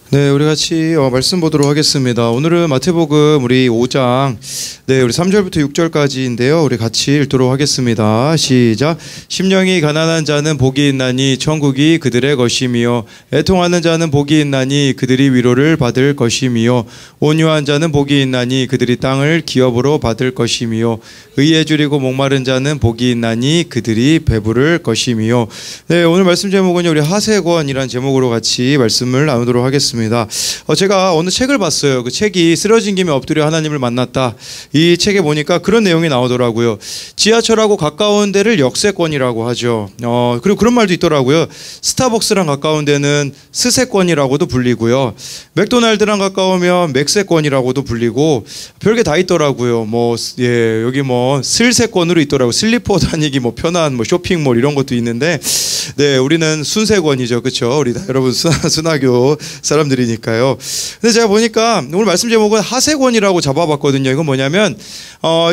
네, 우리 같이 말씀 보도록 하겠습니다. 오늘은 마태복음 우리 5장, 우리 3절부터 6절까지인데요. 우리 같이 읽도록 하겠습니다. 시작. 심령이 가난한 자는 복이 있나니 천국이 그들의 것이며, 애통하는 자는 복이 있나니 그들이 위로를 받을 것이며, 온유한 자는 복이 있나니 그들이 땅을 기업으로 받을 것이며, 의에 줄이고 목마른 자는 복이 있나니 그들이 배부를 것이며. 네, 오늘 말씀 제목은요, 우리 하세권이라는 제목으로 같이 말씀을 나누도록 하겠습니다. 제가 어느 책을 봤어요. 그 책이 쓰러진 김에 엎드려 하나님을 만났다. 이 책에 보니까 그런 내용이 나오더라고요. 지하철하고 가까운 데를 역세권이라고 하죠. 그리고 그런 말도 있더라고요. 스타벅스랑 가까운 데는 스세권이라고도 불리고요. 맥도날드랑 가까우면 맥세권이라고도 불리고 별게 다 있더라고요. 여기 슬세권으로 있더라고요. 슬리퍼 다니기 편한 쇼핑몰 이런 것도 있는데, 네, 우리는 순세권이죠. 그렇죠? 우리 다 여러분 순하교 사람들이니까요. 근데 제가 보니까 오늘 말씀 제목은 하세권이라고 잡아봤거든요. 이건 뭐냐면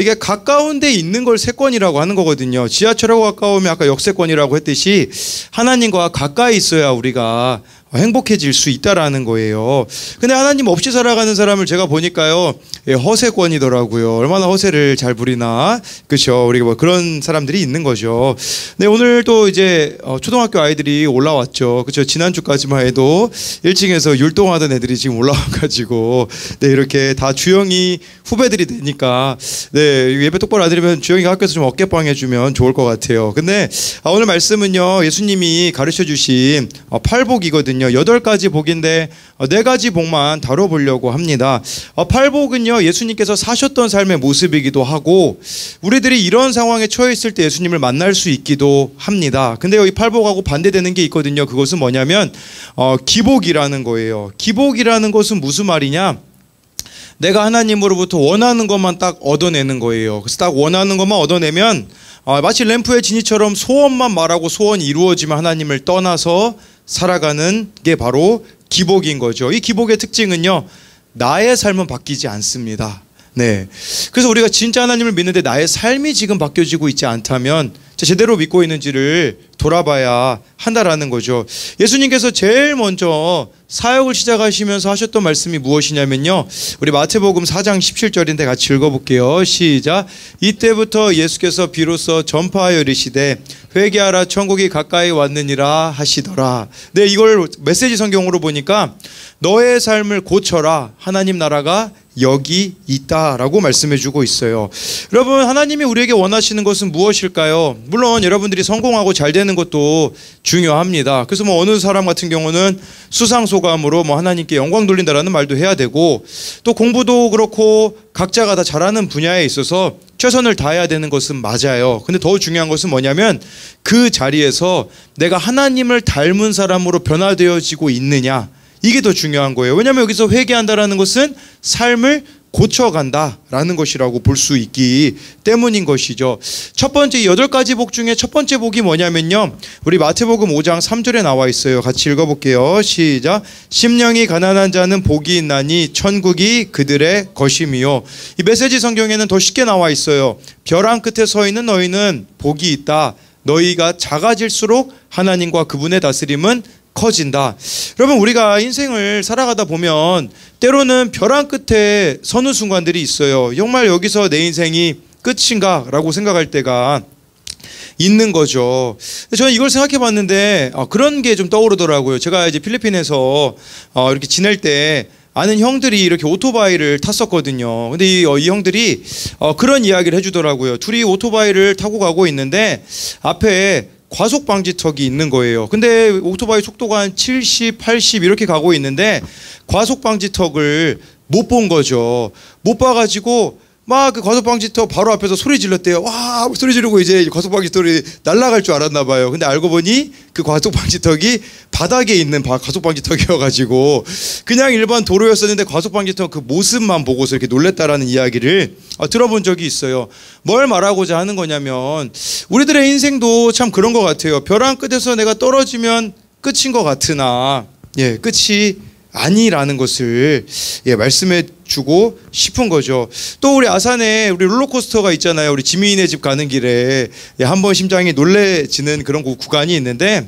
이게 가까운 데 있는 걸 세권이라고 하는 거거든요. 지하철하고 가까우면 아까 역세권이라고 했듯이 하나님과 가까이 있어야 우리가 행복해질 수 있다라는 거예요. 근데 하나님 없이 살아가는 사람을 제가 보니까요, 허세권이더라고요. 얼마나 허세를 잘 부리나. 그렇죠? 우리가 그런 사람들이 있는 거죠. 네, 오늘 또 이제 초등학교 아이들이 올라왔죠. 그렇죠? 지난주까지만 해도 1층에서 율동하던 애들이 지금 올라와가지고, 네, 이렇게 다 주영이 후배들이 되니까, 네, 예배 똑바로 안 드리면 주영이가 학교에서 좀 어깨빵 해주면 좋을 것 같아요. 근데 오늘 말씀은요, 예수님이 가르쳐 주신 팔복이거든요. 8가지 복인데 4가지 복만 다뤄보려고 합니다. 팔복은요, 예수님께서 사셨던 삶의 모습이기도 하고 우리들이 이런 상황에 처해 있을 때 예수님을 만날 수 있기도 합니다. 근데 여기 팔복하고 반대되는 게 있거든요. 그것은 뭐냐면 기복이라는 거예요. 기복이라는 것은 무슨 말이냐? 내가 하나님으로부터 원하는 것만 딱 얻어내는 거예요. 그래서 딱 원하는 것만 얻어내면 마치 램프의 지니처럼 소원만 말하고 소원이 이루어지면 하나님을 떠나서 살아가는 게 바로 기복인 거죠. 이 기복의 특징은요, 나의 삶은 바뀌지 않습니다. 네. 그래서 우리가 진짜 하나님을 믿는데 나의 삶이 지금 바뀌어지고 있지 않다면 제대로 믿고 있는지를 돌아봐야 한다라는 거죠. 예수님께서 제일 먼저 사역을 시작하시면서 하셨던 말씀이 무엇이냐면요, 우리 마태복음 4장 17절인데 같이 읽어볼게요. 시작. 이때부터 예수께서 비로소 전파하여 이르시되 회개하라 천국이 가까이 왔느니라 하시더라. 네, 이걸 메시지 성경으로 보니까 너의 삶을 고쳐라, 하나님 나라가 여기 있다라고 말씀해주고 있어요. 여러분, 하나님이 우리에게 원하시는 것은 무엇일까요? 물론 여러분들이 성공하고 잘 되는 것도 중요합니다. 그래서 어느 사람 같은 경우는 수상소감으로 하나님께 영광 돌린다라는 말도 해야 되고, 또 공부도 그렇고 각자가 다 잘하는 분야에 있어서 최선을 다해야 되는 것은 맞아요. 근데 더 중요한 것은 뭐냐면 그 자리에서 내가 하나님을 닮은 사람으로 변화되어지고 있느냐, 이게 더 중요한 거예요. 왜냐하면 여기서 회개한다라는 것은 삶을 고쳐간다라는 것이라고 볼 수 있기 때문인 것이죠. 첫 번째 8가지 복 중에 첫 번째 복이 뭐냐면요, 우리 마태복음 5장 3절에 나와 있어요. 같이 읽어볼게요. 시작. 심령이 가난한 자는 복이 있나니 천국이 그들의 것이며. 이 메시지 성경에는 더 쉽게 나와 있어요. 벼랑 끝에 서 있는 너희는 복이 있다. 너희가 작아질수록 하나님과 그분의 다스림은 커진다. 여러분, 우리가 인생을 살아가다 보면 때로는 벼랑 끝에 서는 순간들이 있어요. 정말 여기서 내 인생이 끝인가 라고 생각할 때가 있는 거죠. 저는 이걸 생각해 봤는데 그런 게 좀 떠오르더라고요. 제가 이제 필리핀에서 이렇게 지낼 때 아는 형들이 이렇게 오토바이를 탔었거든요. 근데 이 형들이 그런 이야기를 해주더라고요. 둘이 오토바이를 타고 가고 있는데 앞에 과속 방지턱이 있는 거예요. 근데 오토바이 속도가 한 70, 80 이렇게 가고 있는데 과속 방지턱을 못 본 거죠. 못 봐가지고 막 그 과속 방지턱 바로 앞에서 소리 질렀대요. 와, 소리 지르고 이제 과속 방지턱이 날아갈 줄 알았나 봐요. 근데 알고 보니 그 과속 방지턱이 바닥에 있는 과속 방지턱이어가지고 그냥 일반 도로였었는데 과속 방지턱 그 모습만 보고서 이렇게 놀랬다라는 이야기를 들어본 적이 있어요. 뭘 말하고자 하는 거냐면 우리들의 인생도 참 그런 것 같아요. 벼랑 끝에서 내가 떨어지면 끝인 것 같으나 끝이 아니라는 것을 말씀해 주고 싶은 거죠. 또 우리 아산에 우리 롤러코스터가 있잖아요. 우리 지미인의 집 가는 길에 한번 심장이 놀래지는 그런 구간이 있는데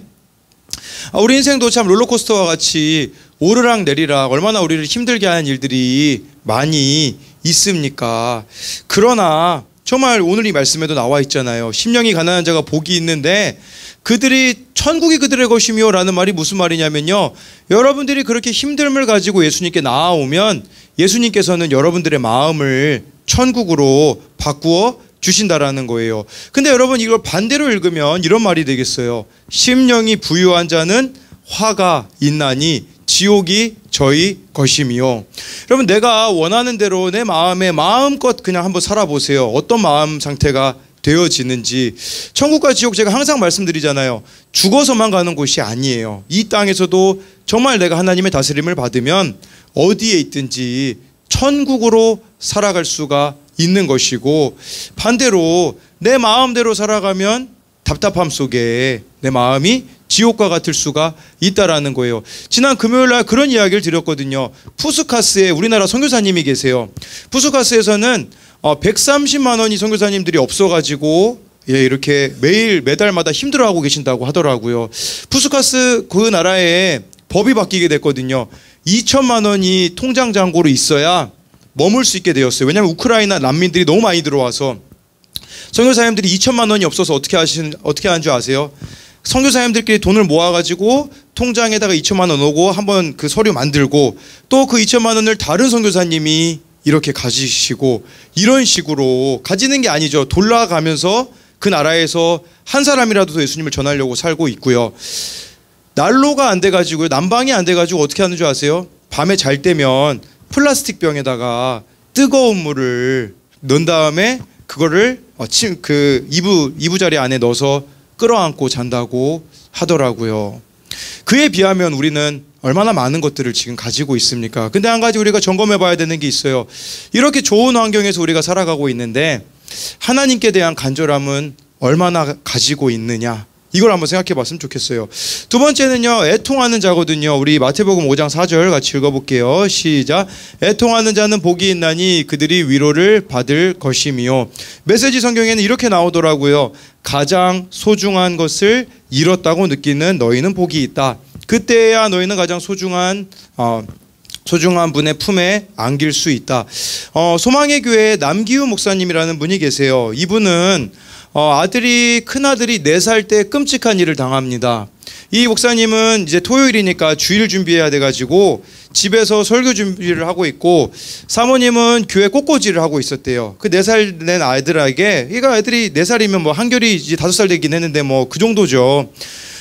우리 인생도 참 롤러코스터와 같이 오르락 내리락 얼마나 우리를 힘들게 하는 일들이 많이 있습니까? 그러나 정말 오늘 이 말씀에도 나와 있잖아요. 심령이 가난한 자가 복이 있는데 그들이 천국이 그들의 것이며 라는 말이 무슨 말이냐면요, 여러분들이 그렇게 힘듦을 가지고 예수님께 나아오면 예수님께서는 여러분들의 마음을 천국으로 바꾸어 주신다라는 거예요. 근데 여러분, 이걸 반대로 읽으면 이런 말이 되겠어요. 심령이 부유한 자는 화가 있나니 지옥이 저희 것이며. 여러분, 내가 원하는 대로 내 마음에 마음껏 그냥 한번 살아보세요. 어떤 마음 상태가 되어지는지. 천국과 지옥, 제가 항상 말씀드리잖아요. 죽어서만 가는 곳이 아니에요. 이 땅에서도 정말 내가 하나님의 다스림을 받으면 어디에 있든지 천국으로 살아갈 수가 있는 것이고, 반대로 내 마음대로 살아가면 답답함 속에 내 마음이 지옥과 같을 수가 있다라는 거예요. 지난 금요일 날 그런 이야기를 드렸거든요. 푸스카스에 우리나라 선교사님이 계세요. 푸스카스에서는 130만 원이 선교사님들이 없어가지고 이렇게 매달마다 힘들어하고 계신다고 하더라고요. 푸스카스 그 나라에 법이 바뀌게 됐거든요. 2천만 원이 통장 잔고로 있어야 머물 수 있게 되었어요. 왜냐하면 우크라이나 난민들이 너무 많이 들어와서. 선교사님들이 2천만 원이 없어서 어떻게 하는 줄 아세요? 선교사님들끼리 돈을 모아가지고 통장에다가 2천만 원 넣고 한번 그 서류 만들고, 또 그 2천만 원을 다른 선교사님이 이렇게 가지시고, 이런 식으로 가지는 게 아니죠. 돌아가면서 그 나라에서 한 사람이라도 예수님을 전하려고 살고 있고요. 난로가 안 돼가지고요, 난방이 안 돼가지고 어떻게 하는 줄 아세요? 밤에 잘 때면 플라스틱 병에다가 뜨거운 물을 넣은 다음에 그거를 그 이부자리 안에 넣어서 끌어안고 잔다고 하더라고요. 그에 비하면 우리는 얼마나 많은 것들을 지금 가지고 있습니까? 근데 한 가지 우리가 점검해 봐야 되는 게 있어요. 이렇게 좋은 환경에서 우리가 살아가고 있는데 하나님께 대한 간절함은 얼마나 가지고 있느냐, 이걸 한번 생각해 봤으면 좋겠어요. 두 번째는요, 애통하는 자거든요. 우리 마태복음 5장 4절 같이 읽어볼게요. 시작. 애통하는 자는 복이 있나니 그들이 위로를 받을 것이며. 메시지 성경에는 이렇게 나오더라고요. 가장 소중한 것을 잃었다고 느끼는 너희는 복이 있다. 그때야 너희는 가장 소중한 분의 품에 안길 수 있다. 소망의 교회에 남기우 목사님이라는 분이 계세요. 이분은 큰아들이 4살 때 끔찍한 일을 당합니다. 이 목사님은 이제 토요일이니까 주일 준비해야 돼가지고 집에서 설교 준비를 하고 있고, 사모님은 교회 꽃꽂이를 하고 있었대요. 그 4살 된 아이들에게, 얘가 애들이 4살이면 뭐 한결이 이제 5살 되긴 했는데 뭐 그 정도죠.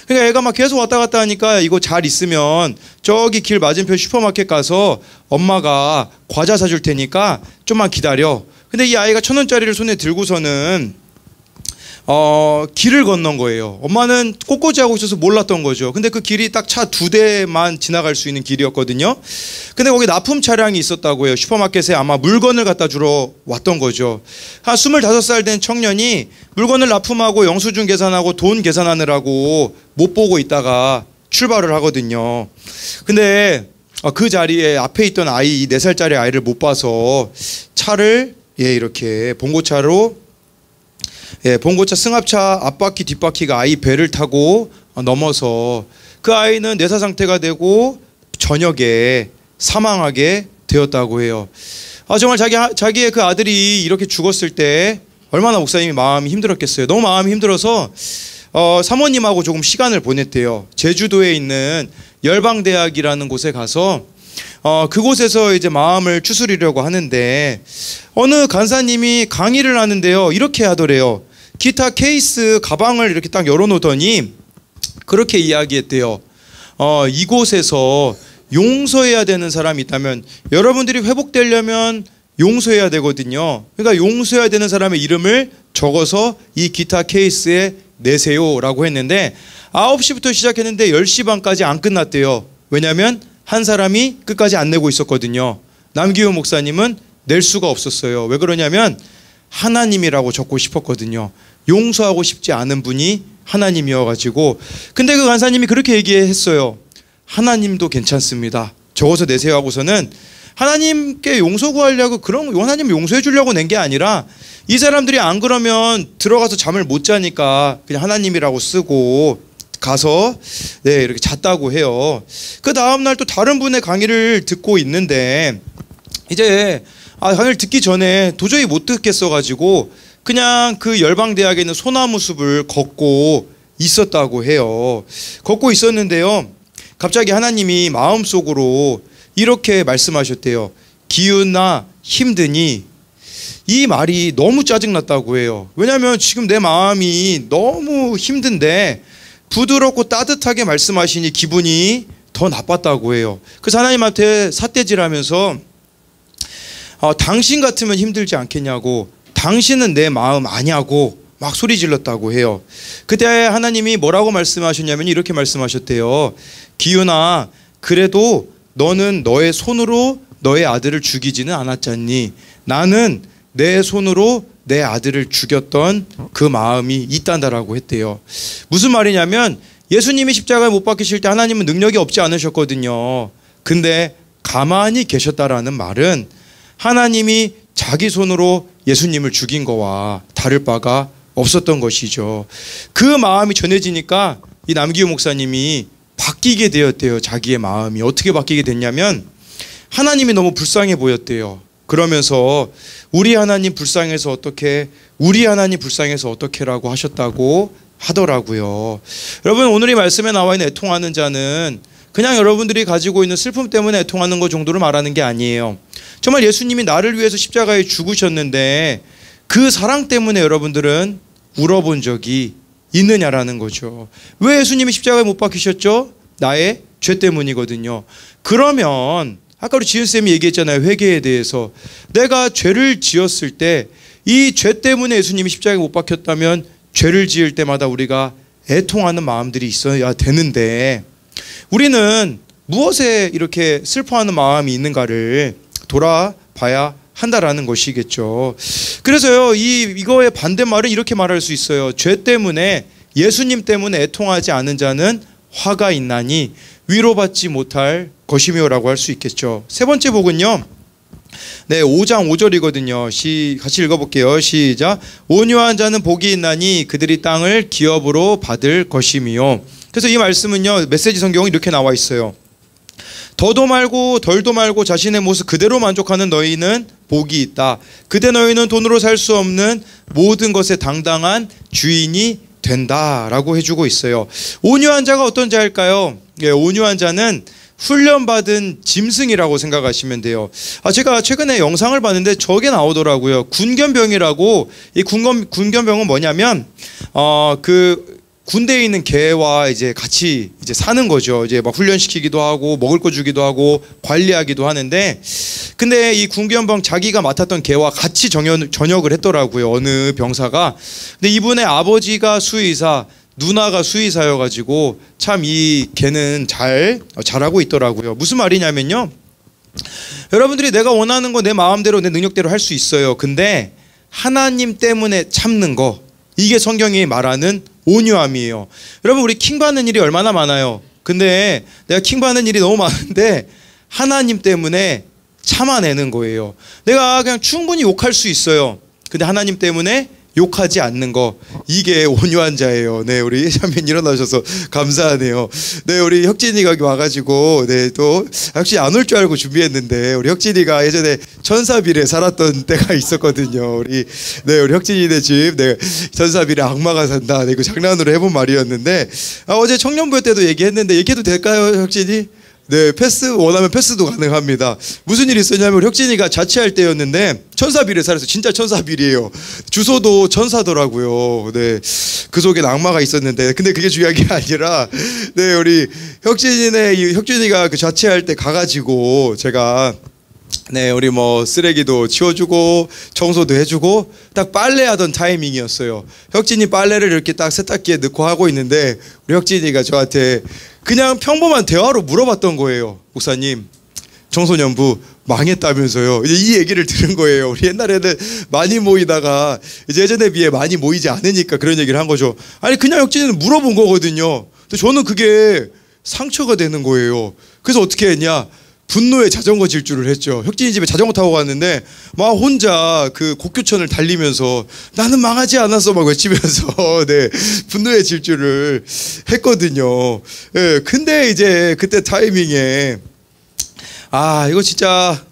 그러니까 애가 막 계속 왔다 갔다 하니까 이거 잘 있으면 저기 길 맞은편 슈퍼마켓 가서 엄마가 과자 사줄 테니까 좀만 기다려. 근데 이 아이가 1,000원짜리를 손에 들고서는 길을 건넌 거예요. 엄마는 꽃꽂이 하고 있어서 몰랐던 거죠. 근데 그 길이 딱 차 2대만 지나갈 수 있는 길이었거든요. 근데 거기 납품 차량이 있었다고 해요. 슈퍼마켓에 아마 물건을 갖다 주러 왔던 거죠. 한 25살 된 청년이 물건을 납품하고 영수증 계산하고 돈 계산하느라고 못 보고 있다가 출발을 하거든요. 근데 그 자리에 앞에 있던 아이, 이 4살짜리 아이를 못 봐서 차를 이렇게 봉고차 승합차 앞바퀴 뒷바퀴가 아이 배를 타고 넘어서 그 아이는 뇌사 상태가 되고 저녁에 사망하게 되었다고 해요. 정말 자기의 그 아들이 이렇게 죽었을 때 얼마나 목사님이 마음이 힘들었겠어요. 너무 마음이 힘들어서 사모님하고 조금 시간을 보냈대요. 제주도에 있는 열방대학이라는 곳에 가서 그곳에서 이제 마음을 추스리려고 하는데, 어느 간사님이 강의를 하는데요, 이렇게 하더래요. 기타 케이스 가방을 이렇게 딱 열어놓더니 그렇게 이야기했대요. 이곳에서 용서해야 되는 사람이 있다면, 여러분들이 회복되려면 용서해야 되거든요. 그러니까 용서해야 되는 사람의 이름을 적어서 이 기타 케이스에 내세요 라고 했는데, 9시부터 시작했는데 10시 반까지 안 끝났대요. 왜냐하면 한 사람이 끝까지 안 내고 있었거든요. 남기호 목사님은 낼 수가 없었어요. 왜 그러냐면 하나님이라고 적고 싶었거든요. 용서하고 싶지 않은 분이 하나님이어가지고. 근데 그 간사님이 그렇게 얘기했어요. 하나님도 괜찮습니다. 적어서 내세요 하고서는 하나님께 용서 구하려고, 그런 하나님 용서해 주려고 낸 게 아니라, 이 사람들이 안 그러면 들어가서 잠을 못 자니까 그냥 하나님이라고 쓰고 가서 네, 이렇게 잤다고 해요. 그 다음 날 또 다른 분의 강의를 듣고 있는데 이제 강의를 듣기 전에 도저히 못 듣겠어 가지고 그냥 그 열방대학에 있는 소나무 숲을 걷고 있었다고 해요. 걷고 있었는데요. 갑자기 하나님이 마음속으로 이렇게 말씀하셨대요. 기훈아 힘드니? 이 말이 너무 짜증났다고 해요. 왜냐하면 지금 내 마음이 너무 힘든데 부드럽고 따뜻하게 말씀하시니 기분이 더 나빴다고 해요. 그래서 하나님한테 삿대질하면서 당신 같으면 힘들지 않겠냐고, 당신은 내 마음 아냐고 막 소리 질렀다고 해요. 그때 하나님이 뭐라고 말씀하셨냐면 이렇게 말씀하셨대요. 기훈아, 그래도 너는 너의 손으로 너의 아들을 죽이지는 않았잖니. 나는 내 손으로 내 아들을 죽였던 그 마음이 있단다라고 했대요. 무슨 말이냐면 예수님이 십자가에 못 박히실 때 하나님은 능력이 없지 않으셨거든요. 근데 가만히 계셨다라는 말은 하나님이 자기 손으로 예수님을 죽인 거와 다를 바가 없었던 것이죠. 그 마음이 전해지니까 이 남기우 목사님이 바뀌게 되었대요. 자기의 마음이 어떻게 바뀌게 됐냐면 하나님이 너무 불쌍해 보였대요. 그러면서 우리 하나님 불쌍해서 어떻게, 우리 하나님 불쌍해서 어떻게라고 하셨다고 하더라고요. 여러분, 오늘 이 말씀에 나와 있는 애통하는 자는 그냥 여러분들이 가지고 있는 슬픔 때문에 애통하는 것 정도로 말하는 게 아니에요. 정말 예수님이 나를 위해서 십자가에 죽으셨는데 그 사랑 때문에 여러분들은 울어본 적이 있느냐라는 거죠. 왜 예수님이 십자가에 못 박히셨죠? 나의 죄 때문이거든요. 그러면 아까 우리 지은쌤이 얘기했잖아요. 회개에 대해서. 내가 죄를 지었을 때 이 죄 때문에 예수님이 십자가에 못 박혔다면 죄를 지을 때마다 우리가 애통하는 마음들이 있어야 되는데 우리는 무엇에 이렇게 슬퍼하는 마음이 있는가를 돌아봐야 한다라는 것이겠죠. 그래서요, 이거의 반대말은 이렇게 말할 수 있어요. 죄 때문에, 예수님 때문에 애통하지 않은 자는 화가 있나니 위로받지 못할 것이며라고 할 수 있겠죠. 세 번째 복은요, 네, 5장 5절이거든요. 같이 읽어볼게요. 시작. 온유한 자는 복이 있나니 그들이 땅을 기업으로 받을 것이며. 그래서 이 말씀은요, 메시지 성경은 이렇게 나와 있어요. 더도 말고 덜도 말고 자신의 모습 그대로 만족하는 너희는 복이 있다. 그대 너희는 돈으로 살 수 없는 모든 것에 당당한 주인이 된다라고 해주고 있어요. 온유한 자가 어떤 자일까요? 예, 온유한 자는 훈련받은 짐승이라고 생각하시면 돼요. 제가 최근에 영상을 봤는데 저게 나오더라고요. 군견병이라고. 이 군견병은 뭐냐면 그 군대에 있는 개와 이제 같이 이제 사는 거죠. 이제 막 훈련시키기도 하고 먹을 거 주기도 하고 관리하기도 하는데, 근데 이 군견병 자기가 맡았던 개와 같이 전역을 했더라고요. 어느 병사가. 근데 이분의 아버지가 수의사, 누나가 수의사여가지고 참 이 개는 잘하고 있더라고요. 무슨 말이냐면요, 여러분들이 내가 원하는 거 내 마음대로 내 능력대로 할 수 있어요. 근데 하나님 때문에 참는 거, 이게 성경이 말하는 온유함이에요. 여러분, 우리 킹받는 일이 얼마나 많아요. 근데 내가 킹받는 일이 너무 많은데 하나님 때문에 참아내는 거예요. 내가 그냥 충분히 욕할 수 있어요. 근데 하나님 때문에 욕하지 않는 거, 이게 온유한 자예요. 네, 우리 자매님 일어나셔서 감사하네요. 네, 우리 혁진이가 와가지고, 네, 또 역시 안 올 줄 알고 준비했는데, 우리 혁진이가 예전에 천사빌에 살았던 때가 있었거든요. 우리 혁진이네 집, 네, 천사빌에 악마가 산다. 네, 이거 장난으로 해본 말이었는데, 어제 청년부회 때도 얘기했는데 얘기해도 될까요, 혁진이? 네, 패스 원하면 패스도 가능합니다. 무슨 일이 있었냐면 혁진이가 자취할 때였는데 천사빌에 살았어요. 진짜 천사빌이에요. 주소도 천사더라고요. 네, 그 속엔 악마가 있었는데, 근데 그게 중요한 게 아니라, 네, 우리 혁진이가 그 자취할 때 가가지고 제가, 네, 우리 뭐 쓰레기도 치워주고 청소도 해주고 딱 빨래하던 타이밍이었어요. 혁진이 빨래를 이렇게 딱 세탁기에 넣고 하고 있는데 우리 혁진이가 저한테 그냥 평범한 대화로 물어봤던 거예요. 목사님, 청소년부 망했다면서요. 이제 이 얘기를 들은 거예요. 우리 옛날에는 많이 모이다가 이제 예전에 비해 많이 모이지 않으니까 그런 얘기를 한 거죠. 아니, 그냥 혁진이는 물어본 거거든요. 근데 저는 그게 상처가 되는 거예요. 그래서 어떻게 했냐, 분노의 자전거 질주를 했죠. 혁진이 집에 자전거 타고 갔는데 막 혼자 그 곡교천을 달리면서 나는 망하지 않았어 막 외치면서 네, 분노의 질주를 했거든요. 예, 근데 이제 그때 타이밍에 이거 진짜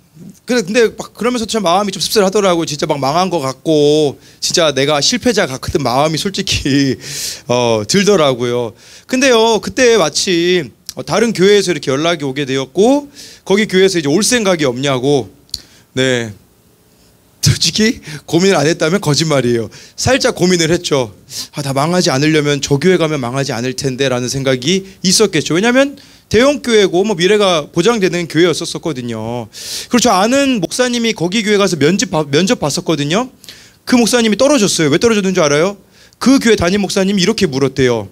근데 막 그러면서 참 마음이 좀 씁쓸하더라고요. 진짜 막 망한 것 같고 진짜 내가 실패자 같은 마음이 솔직히 들더라고요. 근데요 그때 마침 다른 교회에서 이렇게 연락이 오게 되었고 거기 교회에서 이제 올 생각이 없냐고. 네, 솔직히 고민을 안 했다면 거짓말이에요. 살짝 고민을 했죠. 나 망하지 않으려면 저 교회 가면 망하지 않을 텐데 라는 생각이 있었겠죠. 왜냐하면 대형 교회고 뭐 미래가 보장되는 교회였었거든요. 그리고 저 아는 목사님이 거기 교회 가서 면접 봤었거든요. 그 목사님이 떨어졌어요. 왜 떨어졌는 줄 알아요? 그 교회 담임 목사님이 이렇게 물었대요.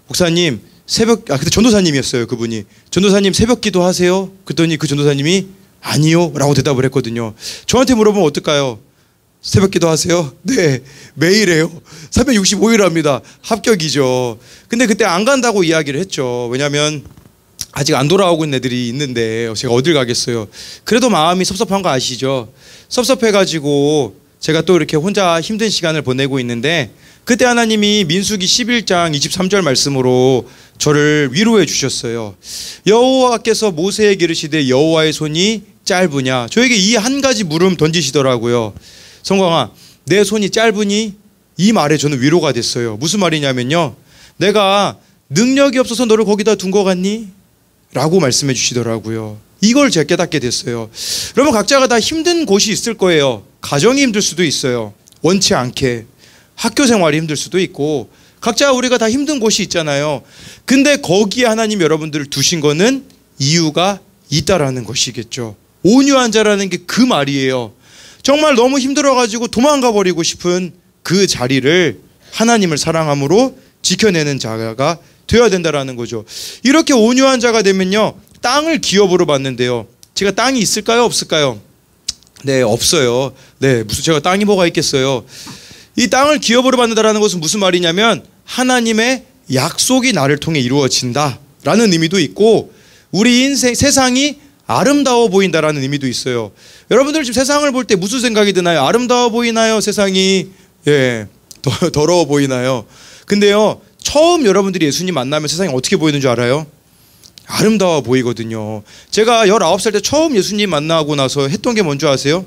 목사님 그때 전도사님이었어요. 그분이 전도사님 새벽 기도 하세요? 그랬더니 그 전도사님이 아니요 라고 대답을 했거든요. 저한테 물어보면 어떨까요? 새벽 기도 하세요? 네, 매일 해요. 365일 합니다. 합격이죠. 근데 그때 안 간다고 이야기를 했죠. 왜냐하면 아직 안 돌아오고 있는 애들이 있는데 제가 어딜 가겠어요. 그래도 마음이 섭섭한 거 아시죠? 섭섭해가지고 제가 또 이렇게 혼자 힘든 시간을 보내고 있는데 그때 하나님이 민수기 11장 23절 말씀으로 저를 위로해 주셨어요. 여호와께서 모세에게 이르시되 여호와의 손이 짧으냐. 저에게 이 한 가지 물음 던지시더라고요. 성광아, 내 손이 짧으니? 이 말에 저는 위로가 됐어요. 무슨 말이냐면요, 내가 능력이 없어서 너를 거기다 둔 거 같니? 라고 말씀해 주시더라고요. 이걸 제가 깨닫게 됐어요. 여러분 각자가 다 힘든 곳이 있을 거예요. 가정이 힘들 수도 있어요. 원치 않게. 학교 생활이 힘들 수도 있고 각자 우리가 다 힘든 곳이 있잖아요. 근데 거기에 하나님 여러분들을 두신 거는 이유가 있다라는 것이겠죠. 온유한 자라는 게 그 말이에요. 정말 너무 힘들어가지고 도망가 버리고 싶은 그 자리를 하나님을 사랑함으로 지켜내는 자가 되어야 된다라는 거죠. 이렇게 온유한 자가 되면요, 땅을 기업으로 받는데요. 제가 땅이 있을까요? 없을까요? 네, 없어요. 네, 무슨 제가 땅이 뭐가 있겠어요. 이 땅을 기업으로 받는다라는 것은 무슨 말이냐면 하나님의 약속이 나를 통해 이루어진다라는 의미도 있고 우리 인생 세상이 아름다워 보인다라는 의미도 있어요. 여러분들 지금 세상을 볼 때 무슨 생각이 드나요? 아름다워 보이나요? 세상이 더러워 보이나요? 근데요, 처음 여러분들이 예수님 만나면 세상이 어떻게 보이는 줄 알아요? 아름다워 보이거든요. 제가 19살 때 처음 예수님 만나고 나서 했던 게 뭔지 아세요?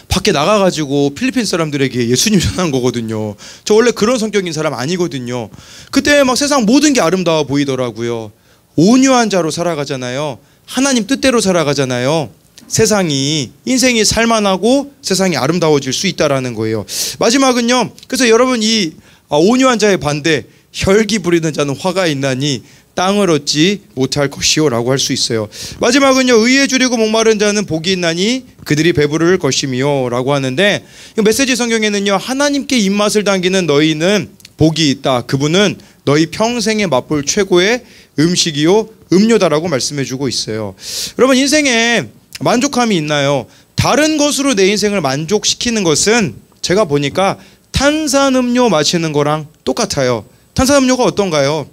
밖에 나가가지고 필리핀 사람들에게 예수님 전한 거거든요. 저 원래 그런 성격인 사람 아니거든요. 그때 막 세상 모든 게 아름다워 보이더라고요. 온유한 자로 살아가잖아요. 하나님 뜻대로 살아가잖아요. 세상이, 인생이 살만하고 세상이 아름다워질 수 있다라는 거예요. 마지막은요, 그래서 여러분 이 온유한 자의 반대, 혈기 부리는 자는 화가 있나니 땅을 얻지 못할 것이요 라고 할 수 있어요. 마지막은요, 의에 줄이고 목마른 자는 복이 있나니 그들이 배부를 것이며 라고 하는데, 메시지 성경에는요, 하나님께 입맛을 당기는 너희는 복이 있다. 그분은 너희 평생에 맛볼 최고의 음식이요 음료다라고 말씀해주고 있어요. 여러분 인생에 만족함이 있나요? 다른 것으로 내 인생을 만족시키는 것은 제가 보니까 탄산음료 마시는 거랑 똑같아요. 탄산음료가 어떤가요?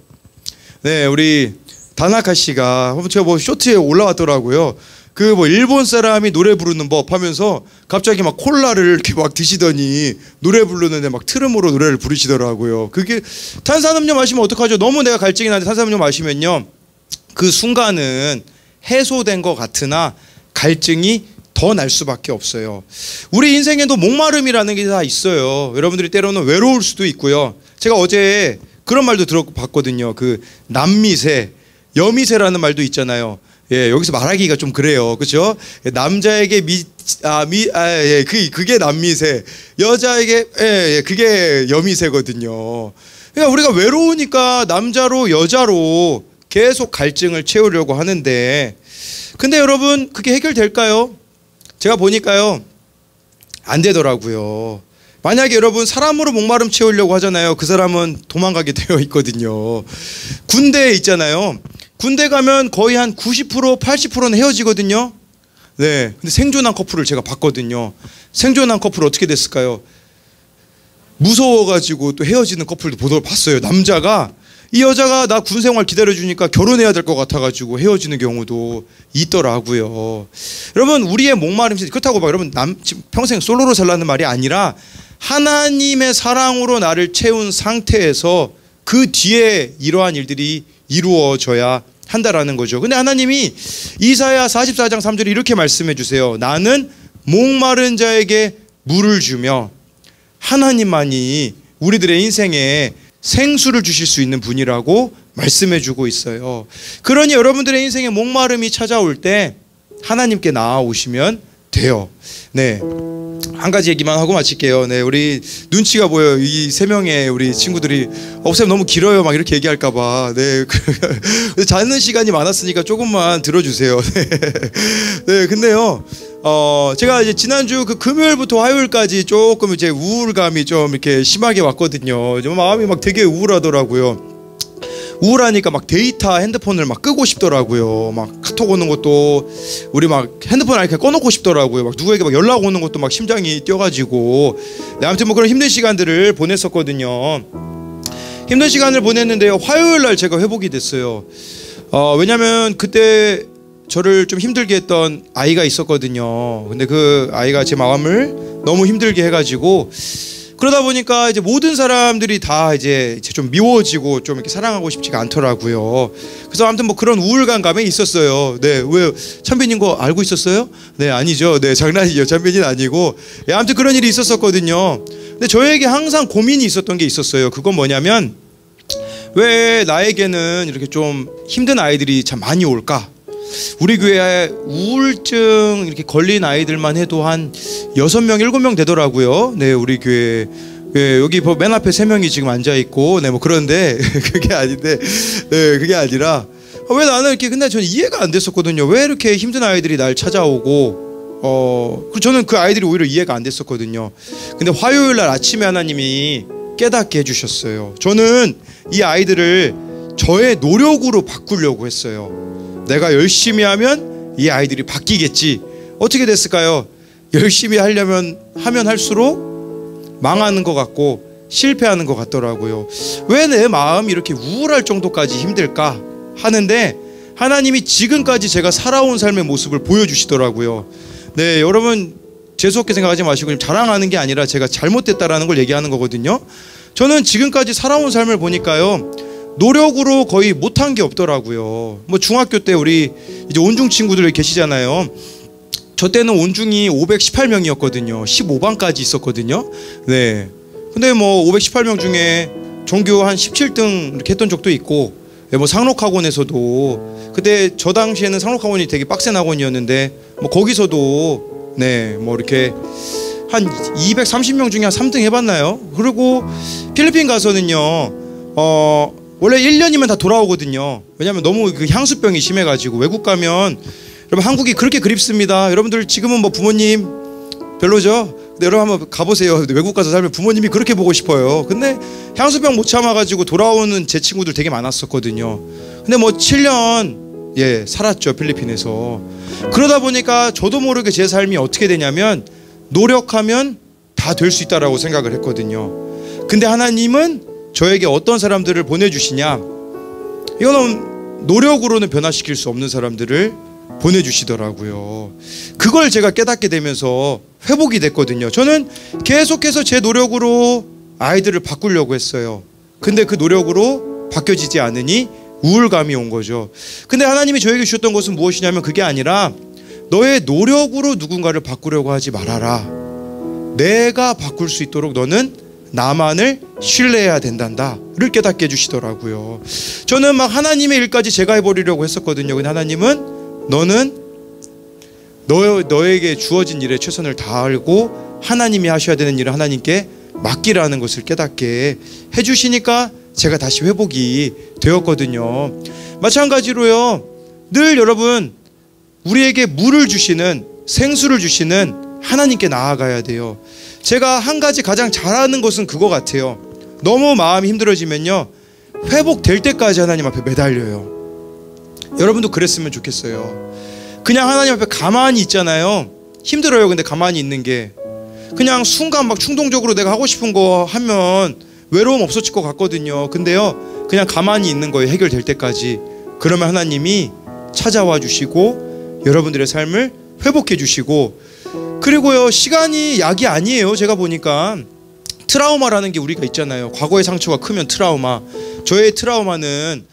네, 우리 다나카 씨가 제가 뭐 쇼트에 올라왔더라고요. 그 뭐 일본 사람이 노래 부르는 법 하면서 갑자기 막 콜라를 이렇게 막 드시더니 노래 부르는데 막 트름으로 노래를 부르시더라고요. 그게 탄산음료 마시면 어떡하죠? 너무 내가 갈증이 나는데 탄산음료 마시면요, 그 순간은 해소된 것 같으나 갈증이 더 날 수밖에 없어요. 우리 인생에도 목마름이라는 게 다 있어요. 여러분들이 때로는 외로울 수도 있고요. 제가 어제 그런 말도 들어봤거든요. 그 남미새, 여미새라는 말도 있잖아요. 예, 여기서 말하기가 좀 그래요. 그렇죠? 남자에게 그게 남미새, 여자에게 그게 여미새거든요. 그러니까 우리가 외로우니까 남자로 여자로 계속 갈증을 채우려고 하는데, 근데 여러분 그게 해결될까요? 제가 보니까요, 안 되더라고요. 만약에 여러분 사람으로 목마름 채우려고 하잖아요. 그 사람은 도망가게 되어 있거든요. 군대에 있잖아요. 군대 가면 거의 한 90% 80%는 헤어지거든요. 네, 근데 생존한 커플을 제가 봤거든요. 생존한 커플 어떻게 됐을까요? 무서워가지고 또 헤어지는 커플도 봤어요. 남자가 이 여자가 나 군 생활 기다려주니까 결혼해야 될 것 같아가지고 헤어지는 경우도 있더라고요. 여러분, 우리의 목마름, 그렇다고 막 여러분 평생 솔로로 살라는 말이 아니라 하나님의 사랑으로 나를 채운 상태에서 그 뒤에 이러한 일들이 이루어져야 한다라는 거죠. 근데 하나님이 이사야 44장 3절에 이렇게 말씀해 주세요. 나는 목마른 자에게 물을 주며, 하나님만이 우리들의 인생에 생수를 주실 수 있는 분이라고 말씀해 주고 있어요. 그러니 여러분들의 인생에 목마름이 찾아올 때 하나님께 나아오시면 돼요. 네, 한 가지 얘기만 하고 마칠게요. 네, 우리 눈치가 보여요. 이 세 명의 우리 친구들이 쌤 너무 길어요 막 이렇게 얘기할까봐. 네, 자는 시간이 많았으니까 조금만 들어주세요. 네, 근데요, 제가 이제 지난주 그 금요일부터 화요일까지 조금 이제 우울감이 좀 이렇게 심하게 왔거든요. 마음이 막 되게 우울하더라고요. 우울하니까 막 데이터 핸드폰을 막 끄고 싶더라고요. 막 카톡 오는 것도 우리 막 핸드폰 이렇게 꺼놓고 싶더라고요. 막 누구에게 막 연락 오는 것도 막 심장이 뛰어가지고. 네, 아무튼 뭐 그런 힘든 시간들을 보냈었거든요. 힘든 시간을 보냈는데요, 화요일 날 제가 회복이 됐어요. 왜냐면 그때 저를 좀 힘들게 했던 아이가 있었거든요. 근데 그 아이가 제 마음을 너무 힘들게 해가지고, 그러다 보니까 이제 모든 사람들이 다 이제 좀 미워지고 좀 이렇게 사랑하고 싶지가 않더라고요. 그래서 아무튼 뭐 그런 우울감 감에 있었어요. 네, 왜 찬빈인 거 알고 있었어요? 네, 아니죠. 네, 장난이죠. 찬빈이는 아니고. 예, 아무튼 그런 일이 있었었거든요. 근데 저에게 항상 고민이 있었던 게 있었어요. 그건 뭐냐면, 왜 나에게는 이렇게 좀 힘든 아이들이 참 많이 올까? 우리 교회에 우울증 이렇게 걸린 아이들만 해도 한 6명, 7명 되더라고요. 네, 우리 교회. 네, 여기 맨 앞에 3명이 지금 앉아있고, 네, 뭐 그런데, 그게 아닌데, 네, 그게 아니라, 왜 나는 이렇게, 근데 저는 이해가 안 됐었거든요. 왜 이렇게 힘든 아이들이 날 찾아오고, 저는 그 아이들이 오히려 이해가 안 됐었거든요. 근데 화요일 날 아침에 하나님이 깨닫게 해주셨어요. 저는 이 아이들을 저의 노력으로 바꾸려고 했어요. 내가 열심히 하면 이 아이들이 바뀌겠지. 어떻게 됐을까요? 열심히 하면 할수록 망하는 것 같고 실패하는 것 같더라고요. 왜 내 마음이 이렇게 우울할 정도까지 힘들까 하는데, 하나님이 지금까지 제가 살아온 삶의 모습을 보여주시더라고요. 네, 여러분 재수없게 생각하지 마시고 자랑하는 게 아니라 제가 잘못됐다라는 걸 얘기하는 거거든요. 저는 지금까지 살아온 삶을 보니까요, 노력으로 거의 못한 게 없더라고요. 뭐 중학교 때 우리 이제 온중 친구들 계시잖아요. 저 때는 온중이 518명이었거든요. 15반까지 있었거든요. 네. 근데 뭐 518명 중에 전교 한 17등 이렇게 했던 적도 있고, 네, 뭐 상록학원에서도, 그때 저 당시에는 상록학원이 되게 빡센 학원이었는데, 뭐 거기서도 네, 뭐 이렇게 한 230명 중에 한 3등 해봤나요? 그리고 필리핀 가서는요, 원래 1년이면 다 돌아오거든요. 왜냐면 너무 그 향수병이 심해가지고. 외국 가면, 여러분 한국이 그렇게 그립습니다. 여러분들 지금은 뭐 부모님 별로죠? 근데 여러분 한번 가보세요. 외국 가서 살면 부모님이 그렇게 보고 싶어요. 근데 향수병 못 참아가지고 돌아오는 제 친구들 되게 많았었거든요. 근데 뭐 7년 예 살았죠, 필리핀에서. 그러다 보니까 저도 모르게 제 삶이 어떻게 되냐면, 노력하면 다 될 수 있다라고 생각을 했거든요. 근데 하나님은 저에게 어떤 사람들을 보내주시냐, 이거는 노력으로는 변화시킬 수 없는 사람들을 보내주시더라고요. 그걸 제가 깨닫게 되면서 회복이 됐거든요. 저는 계속해서 제 노력으로 아이들을 바꾸려고 했어요. 근데 그 노력으로 바뀌어지지 않으니 우울감이 온 거죠. 근데 하나님이 저에게 주셨던 것은 무엇이냐면, 그게 아니라 너의 노력으로 누군가를 바꾸려고 하지 말아라. 내가 바꿀 수 있도록 너는 나만을 신뢰해야 된단다를 깨닫게 해주시더라고요. 저는 막 하나님의 일까지 제가 해버리려고 했었거든요. 근데 하나님은 너는 너에게 주어진 일에 최선을 다하고 하나님이 하셔야 되는 일을 하나님께 맡기라는 것을 깨닫게 해주시니까 제가 다시 회복이 되었거든요. 마찬가지로요, 늘 여러분 우리에게 물을 주시는, 생수를 주시는 하나님께 나아가야 돼요. 제가 한 가지 가장 잘하는 것은 그거 같아요. 너무 마음이 힘들어지면요, 회복될 때까지 하나님 앞에 매달려요. 여러분도 그랬으면 좋겠어요. 그냥 하나님 앞에 가만히 있잖아요. 힘들어요. 근데 가만히 있는 게 그냥 순간 막 충동적으로 내가 하고 싶은 거 하면 외로움 없어질 것 같거든요. 근데요, 그냥 가만히 있는 거예요. 해결될 때까지. 그러면 하나님이 찾아와 주시고 여러분들의 삶을 회복해 주시고, 그리고요, 시간이 약이 아니에요. 제가 보니까 트라우마라는 게 우리가 있잖아요. 과거의 상처가 크면 트라우마. 저의 트라우마는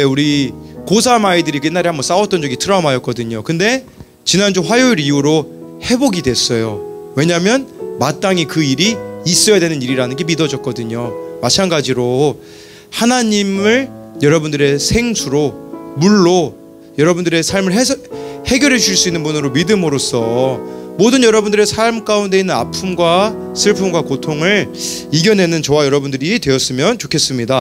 우리 고3 아이들이 옛날에 한번 싸웠던 적이 트라우마였거든요. 근데 지난주 화요일 이후로 회복이 됐어요. 왜냐하면 마땅히 그 일이 있어야 되는 일이라는 게 믿어졌거든요. 마찬가지로 하나님을 여러분들의 생수로, 물로 여러분들의 삶을 해결해 주실 수 있는 분으로 믿음으로써 모든 여러분들의 삶 가운데 있는 아픔과 슬픔과 고통을 이겨내는 저와 여러분들이 되었으면 좋겠습니다.